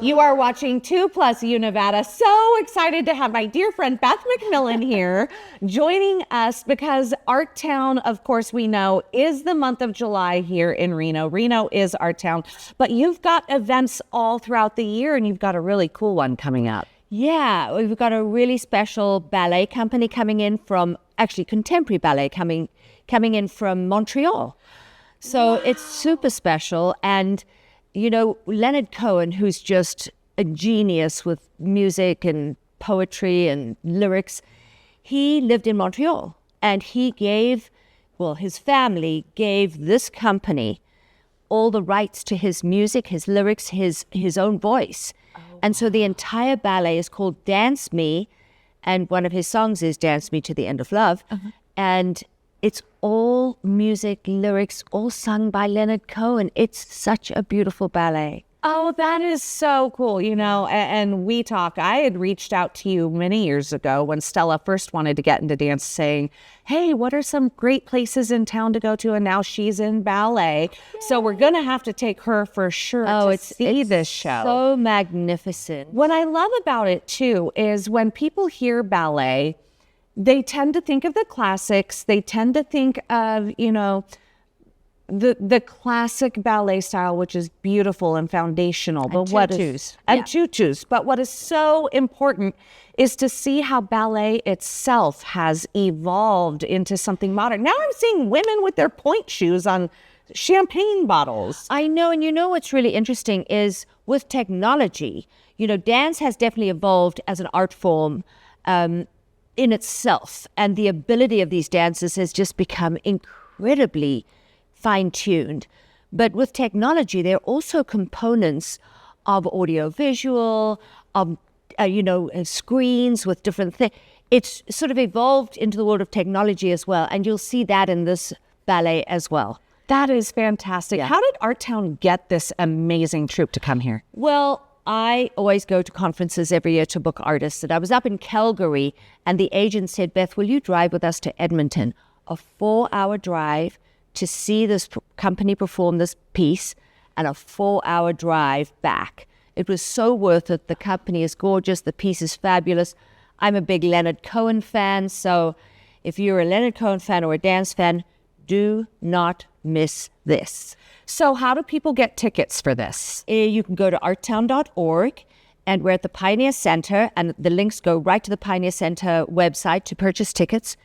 You are watching 2+ Nevada. So excited to have my dear friend Beth Macmillan here joining us because Artown, of course, we know is the month of July here in Reno. Reno is Artown, but you've got events all throughout the year and you've got a really cool one coming up. Yeah, we've got a really special ballet company coming in from, actually contemporary ballet coming in from Montreal. So It's super special. And you know, Leonard Cohen, who's just a genius with music and poetry and lyrics, he lived in Montreal and he gave, well, his family gave this company all the rights to his music, his lyrics, his own voice. Oh. And so the entire ballet is called Dance Me, and one of his songs is Dance Me to the End of Love. Uh-huh. And it's all music, lyrics, all sung by Leonard Cohen. It's such a beautiful ballet. Oh, that is so cool. You know, and we talk, I had reached out to you many years ago when Stella first wanted to get into dance saying, hey, what are some great places in town to go to? And now she's in ballet. Yay. So we're going to have to take her for sure to see this show. So magnificent. What I love about it too is when people hear ballet, they tend to think of the classics. They tend to think of, you know, the classic ballet style, which is beautiful and foundational. But tutus. But what is so important is to see how ballet itself has evolved into something modern. Now I'm seeing women with their point shoes on champagne bottles. I know, and you know what's really interesting is with technology, you know, dance has definitely evolved as an art form in itself, and the ability of these dancers has just become incredibly fine-tuned. But with technology, there are also components of audio-visual, of screens with different things. It's sort of evolved into the world of technology as well, and you'll see that in this ballet as well. That is fantastic. Yeah. How did Artown get this amazing troupe to come here? Well, I always go to conferences every year to book artists. And I was up in Calgary and the agent said, Beth, will you drive with us to Edmonton? A 4-hour drive to see this company perform this piece and a 4-hour drive back. It was so worth it. The company is gorgeous. The piece is fabulous. I'm a big Leonard Cohen fan. So if you're a Leonard Cohen fan or a dance fan, do not miss this. So how do people get tickets for this? You can go to artown.org, and we're at the Pioneer Center, and the links go right to the Pioneer Center website to purchase tickets.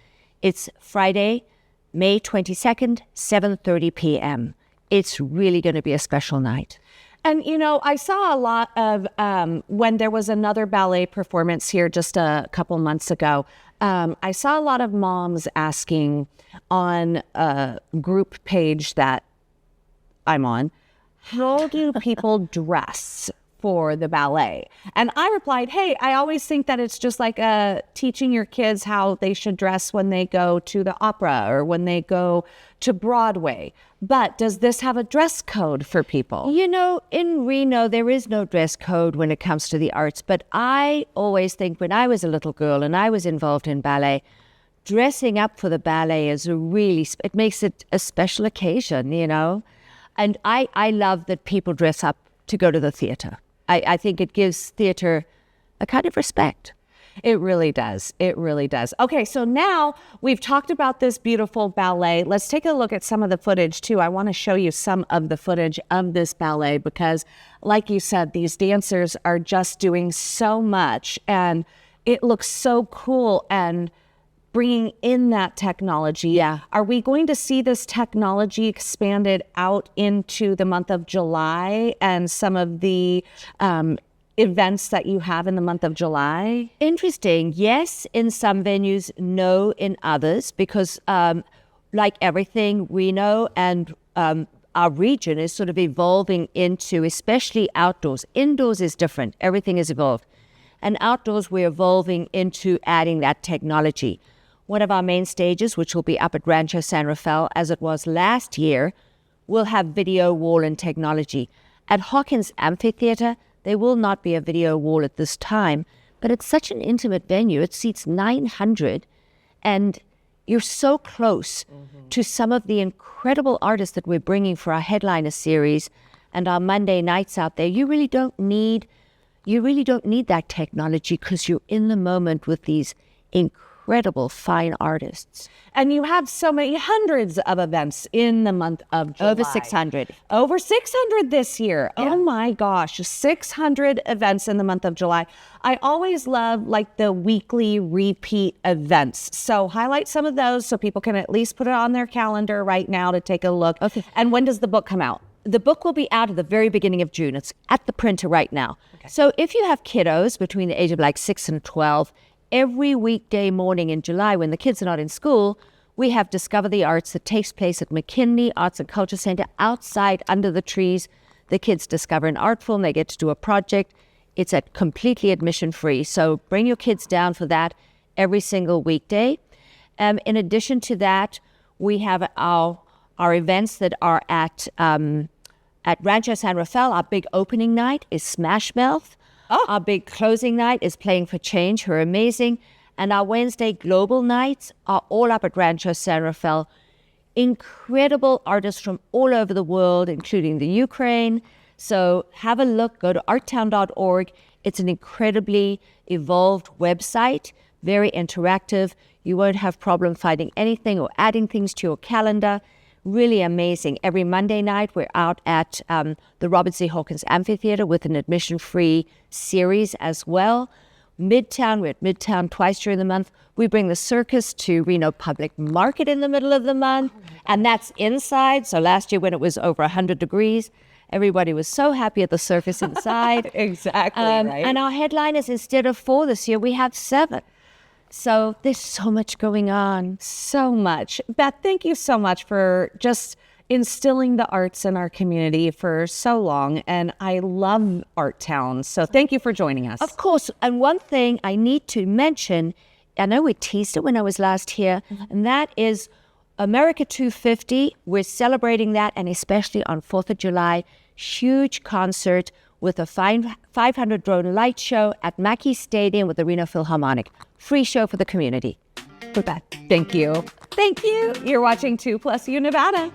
It's Friday, May 22nd, 7:30 p.m. It's really going to be a special night. And, you know, I saw a lot of, when there was another ballet performance here just a couple months ago, I saw a lot of moms asking on a group page that I'm on, how do people dress for the ballet? And I replied, hey, I always think that it's just like teaching your kids how they should dress when they go to the opera or when they go to Broadway. But does this have a dress code for people? You know, in Reno, there is no dress code when it comes to the arts. But I always think when I was a little girl and I was involved in ballet, dressing up for the ballet is it makes it a special occasion, you know. And I love that people dress up to go to the theater. I think it gives theater a kind of respect. It really does. It really does. Okay, so now we've talked about this beautiful ballet. Let's take a look at some of the footage too. I want to show you some of the footage of this ballet because, like you said, these dancers are just doing so much and it looks so cool and bringing in that technology. Yeah. Are we going to see this technology expanded out into the month of July and some of the events that you have in the month of July? Interesting. Yes, in some venues, no in others, because like everything, Reno and our region is sort of evolving into, especially outdoors. Indoors is different. Everything is evolved. And outdoors, we're evolving into adding that technology. One of our main stages, which will be up at Rancho San Rafael, as it was last year, will have video wall and technology. At Hawkins Amphitheater, there will not be a video wall at this time, but it's such an intimate venue. It seats 900, and you're so close to some of the incredible artists that we're bringing for our headliner series and our Monday nights out there. You really don't need you really don't need that technology because you're in the moment with these incredible fine artists. And you have so many hundreds of events in the month of July. Over 600. Over 600 this year. Yeah. Oh my gosh, 600 events in the month of July. I always love like the weekly repeat events. So highlight some of those so people can at least put it on their calendar right now to take a look. Okay. And when does the book come out? The book will be out at the very beginning of June. It's at the printer right now. Okay. So if you have kiddos between the age of like 6 and 12, every weekday morning in July when the kids are not in school, we have Discover the Arts that takes place at McKinley Arts and Culture Center outside under the trees. The kids discover an art form. They get to do a project. It's at completely admission free. So bring your kids down for that every single weekday. In addition to that, we have our events that are at Rancho San Rafael. Our big opening night is Smash Mouth. Oh. Our big closing night is Playing for Change, who are amazing. And our Wednesday global nights are all up at Rancho San Rafael. Incredible artists from all over the world, including the Ukraine. So have a look, go to artown.org. It's an incredibly evolved website, very interactive. You won't have problem finding anything or adding things to your calendar. Really amazing. Every Monday night, we're out at the Robert Z. Hawkins Amphitheater with an admission-free series as well. Midtown, we're at Midtown twice during the month. We bring the Circus to Reno Public Market in the middle of the month, and that's inside. So last year when it was over 100 degrees, everybody was so happy at the Circus inside. Exactly, right? And our headliners, instead of 4 this year, we have 7. So there's so much going on. So much. Beth, thank you so much for just instilling the arts in our community for so long. And I love Artown. So thank you for joining us. Of course. And one thing I need to mention, I know we teased it when I was last here, and that is America 250. We're celebrating that, and especially on 4th of July, huge concert with a 500 drone light show at Mackey Stadium with the Reno Philharmonic. Free show for the community. Beth, thank you. Thank you. You're watching 2 Plus U Nevada.